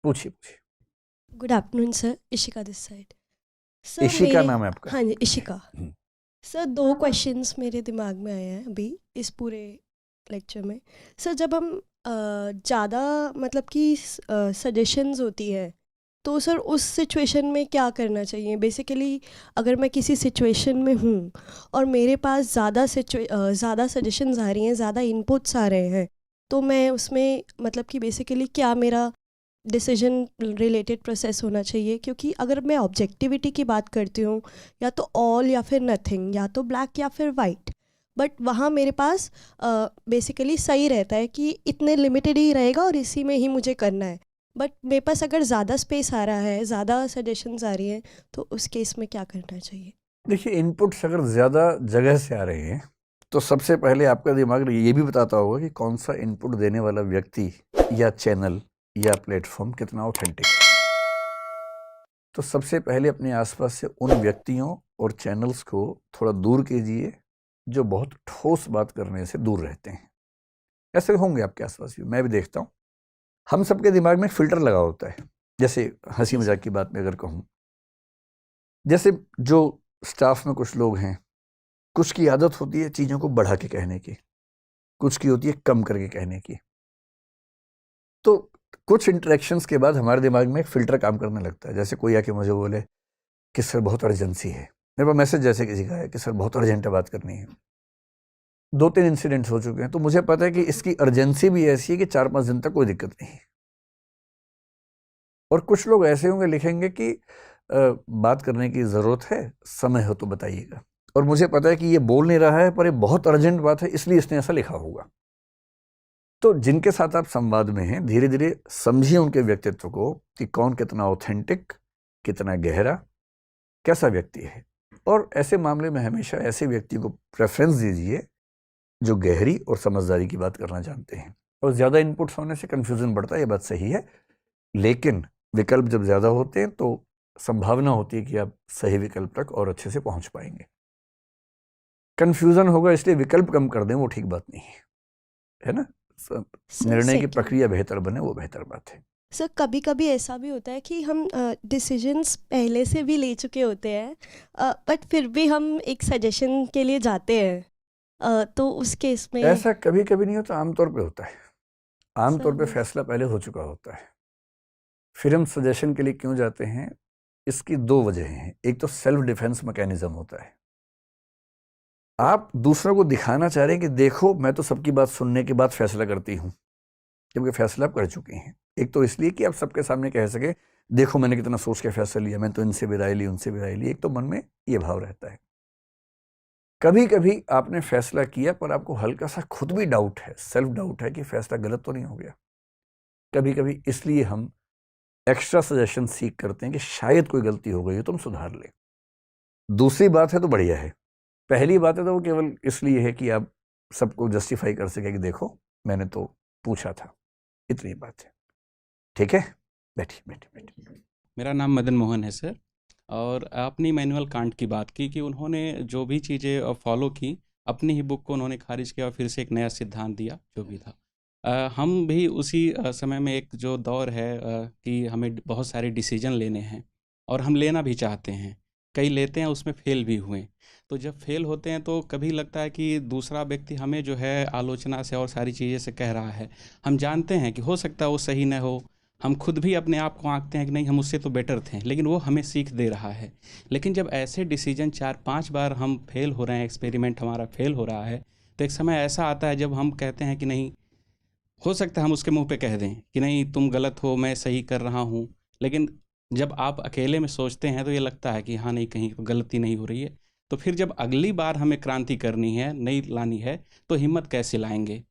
पूछिए पूछिए। Good afternoon sir, Ishika this side. Sir Ishika मेरे नाम है आपका? हाँ जी, इशिका। सर 2 क्वेश्चंस मेरे दिमाग में आए हैं अभी इस पूरे लेक्चर में। सर जब हम ज़्यादा मतलब कि सजेशंस होती है तो सर उस सिचुएशन में क्या करना चाहिए? बेसिकली अगर मैं किसी सिचुएशन में हूँ और मेरे पास ज़्यादा सजेशंस आ रही हैं, ज़्यादा इनपुट्स आ रहे हैं, तो मैं उसमें मतलब कि बेसिकली क्या मेरा डिसीजन रिलेटेड प्रोसेस होना चाहिए? क्योंकि अगर मैं ऑब्जेक्टिविटी की बात करती हूँ, या तो ऑल या फिर नथिंग, या तो ब्लैक या फिर वाइट, बट वहाँ मेरे पास बेसिकली सही रहता है कि इतने लिमिटेड ही रहेगा और इसी में ही मुझे करना है। बट मेरे पास अगर ज़्यादा स्पेस आ रहा है, ज़्यादा सजेशंस आ रही हैं, तो उस केस में क्या करना चाहिए? देखिए, इनपुट्स अगर ज़्यादा जगह से आ रहे हैं तो सबसे पहले आपका दिमाग ये भी बताता होगा कि कौन सा इनपुट देने वाला व्यक्ति या चैनल या प्लेटफॉर्म कितना ऑथेंटिक है। तो सबसे पहले अपने आसपास से उन व्यक्तियों और चैनल्स को थोड़ा दूर कीजिए जो बहुत ठोस बात करने से दूर रहते हैं। ऐसे होंगे आपके आसपास भी, मैं भी देखता हूँ। हम सबके दिमाग में फिल्टर लगा होता है। जैसे हंसी जी मजाक सर। की बात में अगर कहूँ, जैसे जो स्टाफ में कुछ लोग हैं, कुछ की आदत होती है चीज़ों को बढ़ा के कहने की, कुछ की होती है कम करके कहने की। तो कुछ इंटरेक्शंस के बाद हमारे दिमाग में एक फ़िल्टर काम करने लगता है। जैसे कोई आके मुझे बोले कि सर बहुत अर्जेंसी है, मेरे पास मैसेज जैसे किसी का है कि सर बहुत अर्जेंट है, बात करनी है। 2-3 इंसिडेंट्स हो चुके हैं, तो मुझे पता है कि इसकी अर्जेंसी भी ऐसी है कि 4-5 दिन तक कोई दिक्कत नहीं है। और कुछ लोग ऐसे होंगे लिखेंगे कि बात करने की ज़रूरत है, समय हो तो बताइएगा। और मुझे पता है कि ये बोल नहीं रहा है पर ये बहुत अर्जेंट बात है, इसलिए इसने ऐसा लिखा होगा। तो जिनके साथ आप संवाद में हैं, धीरे धीरे समझिए उनके व्यक्तित्व को कि कौन कितना ऑथेंटिक, कितना गहरा, कैसा व्यक्ति है। और ऐसे मामले में हमेशा ऐसे व्यक्ति को प्रेफरेंस दीजिए जो गहरी और समझदारी की बात करना जानते हैं। और ज़्यादा इनपुट्स होने से कन्फ्यूज़न बढ़ता है, ये बात सही है। लेकिन विकल्प जब ज़्यादा होते हैं तो संभावना होती है कि आप सही विकल्प तक और अच्छे से पहुंच पाएंगे। कन्फ्यूज़न होगा इसलिए विकल्प कम कर दें, वो ठीक बात नहीं है, है ना? सर निर्णय की सेकंड, प्रक्रिया बेहतर बने, वो बेहतर बात है। सर कभी कभी ऐसा भी होता है कि हम डिसीजंस पहले से भी ले चुके होते हैं, बट फिर भी हम एक सजेशन के लिए जाते हैं, तो उस केस में ऐसा कभी कभी नहीं होता, आमतौर पे होता है। सर आमतौर पे वो फैसला पहले हो चुका होता है। फिर हम सजेशन के लिए क्यों जाते हैं? इसकी 2 वजह हैं। एक तो सेल्फ डिफेंस मैकेनिज्म होता है। आप दूसरों को दिखाना चाह रहे हैं कि देखो मैं तो सबकी बात सुनने के बाद फैसला करती हूँ, जबकि फैसला आप कर चुके हैं। एक तो इसलिए कि आप सबके सामने कह सके देखो मैंने कितना सोच के फैसला लिया, मैं तो इनसे भी राय ली, उनसे भी राय ली। एक तो मन में ये भाव रहता है। कभी कभी आपने फैसला किया पर आपको हल्का सा खुद भी डाउट है, सेल्फ डाउट है कि फैसला गलत तो नहीं हो गया। कभी कभी इसलिए हम एक्स्ट्रा सजेशन सीख करते हैं कि शायद कोई गलती हो गई हो, तुम सुधार ले। दूसरी बात है तो बढ़िया है। पहली बात है तो वो केवल इसलिए है कि आप सबको जस्टिफाई कर सके कि देखो मैंने तो पूछा था, इतनी बात है। ठीक है, बैठिए बैठिए बैठिए। मेरा नाम मदन मोहन है सर। और आपने इमैनुअल कांट की बात की कि उन्होंने जो भी चीज़ें फॉलो की, अपनी ही बुक को उन्होंने खारिज किया और फिर से एक नया सिद्धांत दिया जो भी था। हम भी उसी समय में एक जो दौर है कि हमें बहुत सारे डिसीजन लेने हैं और हम लेना भी चाहते हैं। कई लेते हैं, उसमें फेल भी हुए। तो जब फेल होते हैं तो कभी लगता है कि दूसरा व्यक्ति हमें जो है आलोचना से और सारी चीज़ें से कह रहा है। हम जानते हैं कि हो सकता है वो सही न हो, हम खुद भी अपने आप को आंकते हैं कि नहीं हम उससे तो बेटर थे, लेकिन वो हमें सीख दे रहा है। लेकिन जब ऐसे डिसीजन 4-5 बार हम फेल हो रहे हैं, एक्सपेरिमेंट हमारा फेल हो रहा है, तो एक समय ऐसा आता है जब हम कहते हैं कि नहीं, हो सकता है हम उसके मुंह पे कह दें कि नहीं तुम गलत हो, मैं सही कर रहा हूँ। लेकिन जब आप अकेले में सोचते हैं तो ये लगता है कि हाँ नहीं, कहीं गलती नहीं हो रही है। तो फिर जब अगली बार हमें क्रांति करनी है, नई लानी है, तो हिम्मत कैसे लाएंगे?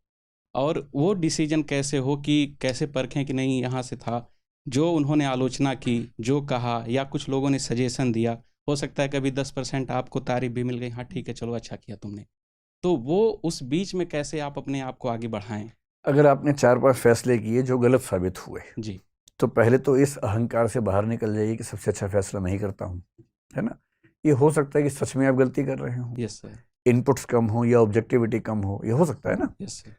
और वो डिसीजन कैसे हो कि कैसे परखें कि नहीं यहाँ से था, जो उन्होंने आलोचना की, जो कहा या कुछ लोगों ने सजेशन दिया, हो सकता है कभी 10% आपको तारीफ भी मिल गई, हाँ ठीक है चलो अच्छा किया तुमने। तो वो उस बीच में कैसे आप अपने आप को आगे बढ़ाएं? अगर आपने 4-5 फैसले किए जो गलत साबित हुए, जी। तो पहले तो इस अहंकार से बाहर निकल जाइए कि सबसे अच्छा फैसला मैं ही करता हूँ, है ना? ये हो सकता है कि सच में आप गलती कर रहे हो, यस सर। इनपुट्स कम हो या ऑब्जेक्टिविटी कम हो, ये हो सकता है ना? Yes sir.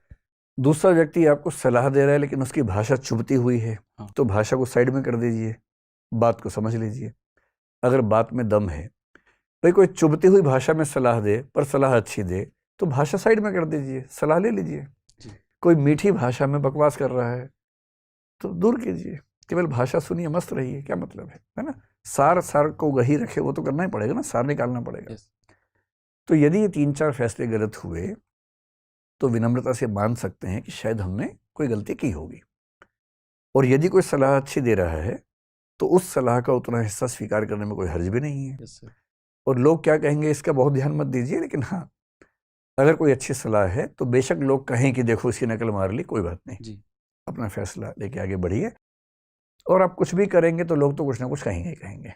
दूसरा व्यक्ति आपको सलाह दे रहा है लेकिन उसकी भाषा चुभती हुई है, हाँ। तो भाषा को साइड में कर दीजिए, बात को समझ लीजिए। अगर बात में दम है, भाई कोई चुभती हुई भाषा में सलाह दे पर सलाह अच्छी दे तो भाषा साइड में कर दीजिए, सलाह ले लीजिए। जी। कोई मीठी भाषा में बकवास कर रहा है तो दूर कीजिए, केवल भाषा सुनिए, मस्त रहिए, क्या मतलब है ना। सार को गही रखे, वो तो करना ही पड़ेगा ना, सार निकालना पड़ेगा। यस। तो यदि ये 3-4 फैसले गलत हुए तो विनम्रता से मान सकते हैं कि शायद हमने कोई गलती की होगी। और यदि कोई सलाह अच्छी दे रहा है तो उस सलाह का उतना हिस्सा स्वीकार करने में कोई हर्ज भी नहीं है। Yes sir. और लोग क्या कहेंगे इसका बहुत ध्यान मत दीजिए, लेकिन हाँ, अगर कोई अच्छी सलाह है तो बेशक लोग कहें कि देखो इसकी नकल मार ली, कोई बात नहीं, जी। अपना फैसला लेके आगे बढ़िए। और आप कुछ भी करेंगे तो लोग तो कुछ ना कुछ कहेंगे ही कहेंगे।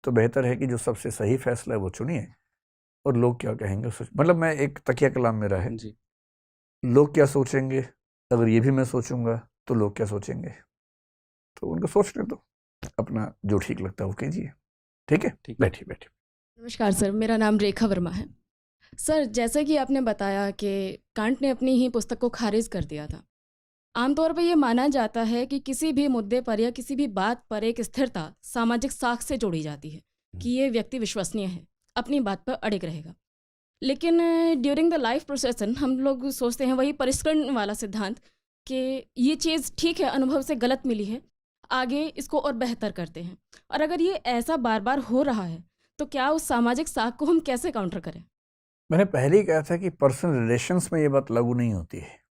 तो बेहतर है कि जो सबसे सही फैसला है वो चुनिए, और लोग क्या कहेंगे मतलब मैं एक तकिया कलाम मेरा है, जी। लोग क्या सोचेंगे, अगर ये भी मैं सोचूंगा तो लोग क्या सोचेंगे, तो उनको सोचने दो, अपना जो ठीक लगता है वो कीजिए। ठीक है, ठीक है। बैठिए बैठिए। नमस्कार सर, मेरा नाम रेखा वर्मा है। सर, जैसा कि आपने बताया कि कांट ने अपनी ही पुस्तक को खारिज कर दिया था। आमतौर पर यह माना जाता है कि किसी भी मुद्दे पर या किसी भी बात पर एक स्थिरता सामाजिक साख से जोड़ी जाती है कि ये व्यक्ति विश्वसनीय है, अपनी बात पर अड़िग रहेगा। लेकिन ड्यूरिंग द लाइफ प्रोसेसन हम लोग सोचते हैं वही परिष्करण वाला सिद्धांत कि ये चीज़ ठीक है, अनुभव से गलत मिली है, आगे इसको और बेहतर करते हैं। और अगर ये ऐसा बार बार हो रहा है तो क्या उस सामाजिक साख को हम कैसे काउंटर करें? मैंने पहले ही कहा था कि पर्सनल रिलेशंस में ये बात लागू नहीं होती है।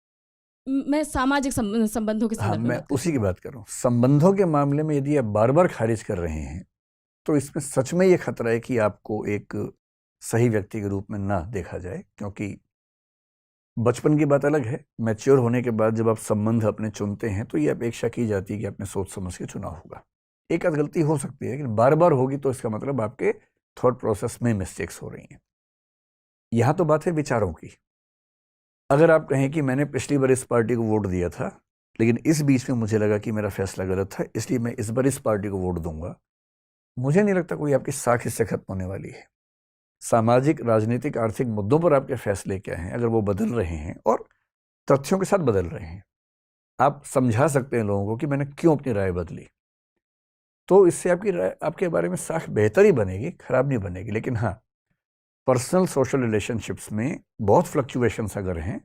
मैं सामाजिक संबंधों के हाँ, संदर्भ में मैं बात कर उसी की रही हूँ। बात कर रहा हूँ। संबंधों के मामले में यदि आप बार बार खारिज कर रहे हैं तो इसमें सच में ये खतरा है कि आपको एक सही व्यक्ति के रूप में ना देखा जाए, क्योंकि बचपन की बात अलग है, मैच्योर होने के बाद जब आप संबंध अपने चुनते हैं तो ये अपेक्षा की जाती है कि आपने सोच समझ के चुना होगा। एक आध गलती हो सकती है, लेकिन बार बार होगी तो इसका मतलब आपके थॉट प्रोसेस में मिस्टेक्स हो रही हैं। यहाँ तो बात है विचारों की। अगर आप कहें कि मैंने पिछली बार इस पार्टी को वोट दिया था, लेकिन इस बीच में मुझे लगा कि मेरा फैसला गलत था, इसलिए मैं इस बार इस पार्टी को वोट दूंगा, मुझे नहीं लगता कोई आपकी साख इससे खत्म होने वाली है। सामाजिक, राजनीतिक, आर्थिक मुद्दों पर आपके फैसले क्या हैं, अगर वो बदल रहे हैं और तथ्यों के साथ बदल रहे हैं, आप समझा सकते हैं लोगों को कि मैंने क्यों अपनी राय बदली, तो इससे आपकी राय, आपके बारे में साख बेहतर ही बनेगी, खराब नहीं बनेगी। लेकिन हाँ, पर्सनल सोशल रिलेशनशिप्स में बहुत फ्लक्चुएशंस अगर हैं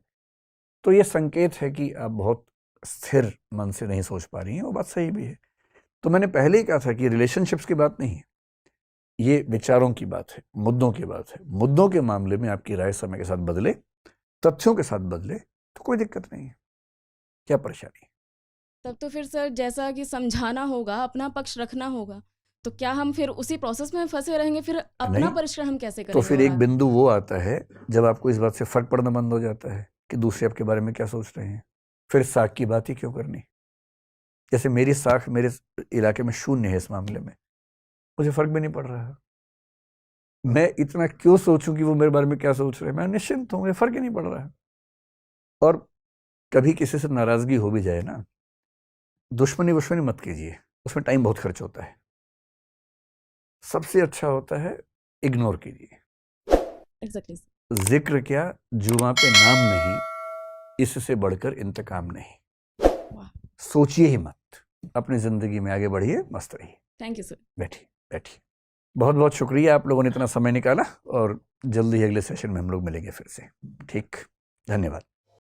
तो ये संकेत है कि आप बहुत स्थिर मन से नहीं सोच पा रही हैं। वो बात सही भी है। तो मैंने पहले ही कहा था कि रिलेशनशिप्स की बात नहीं है, ये विचारों की बात है, मुद्दों की बात है। मुद्दों के मामले में आपकी राय समय के साथ बदले, तथ्यों के साथ बदले तो कोई दिक्कत नहीं है, क्या परेशानी है। तब तो फिर सर जैसा कि समझाना होगा, अपना पक्ष रखना होगा, तो क्या हम फिर उसी प्रोसेस में फंसे रहेंगे? फिर अपना नहीं, परिश्रम हम कैसे तो करेंगे? फिर और एक बिंदु वो आता है जब आपको इस बात से फर्क पड़ना बंद हो जाता है कि दूसरे आपके बारे में क्या सोच रहे हैं। फिर साख की बात ही क्यों करनी। जैसे मेरी साख मेरे इलाके में शून्य है, इस मामले में मुझे फर्क भी नहीं पड़ रहा। मैं इतना क्यों सोचूं कि वो मेरे बारे में क्या सोच रहे हैं, मैं निश्चिंत हूं, मुझे फर्क ही नहीं पड़ रहा है। और कभी किसी से नाराजगी हो भी जाए ना, दुश्मनी मत कीजिए, उसमें टाइम बहुत खर्च होता है। सबसे अच्छा होता है इग्नोर कीजिए। एग्जैक्टली। जिक्र क्या, जुआ पे नाम नहीं, इससे बढ़कर इंतकाम नहीं। वाह, सोचिए ही मत, अपनी जिंदगी में आगे बढ़िए, मस्त रहिए। Thank you sir. बैठिए बैठिए। बहुत बहुत शुक्रिया, आप लोगों ने इतना समय निकाला, और जल्दी ही अगले सेशन में हम लोग मिलेंगे फिर से। ठीक, धन्यवाद।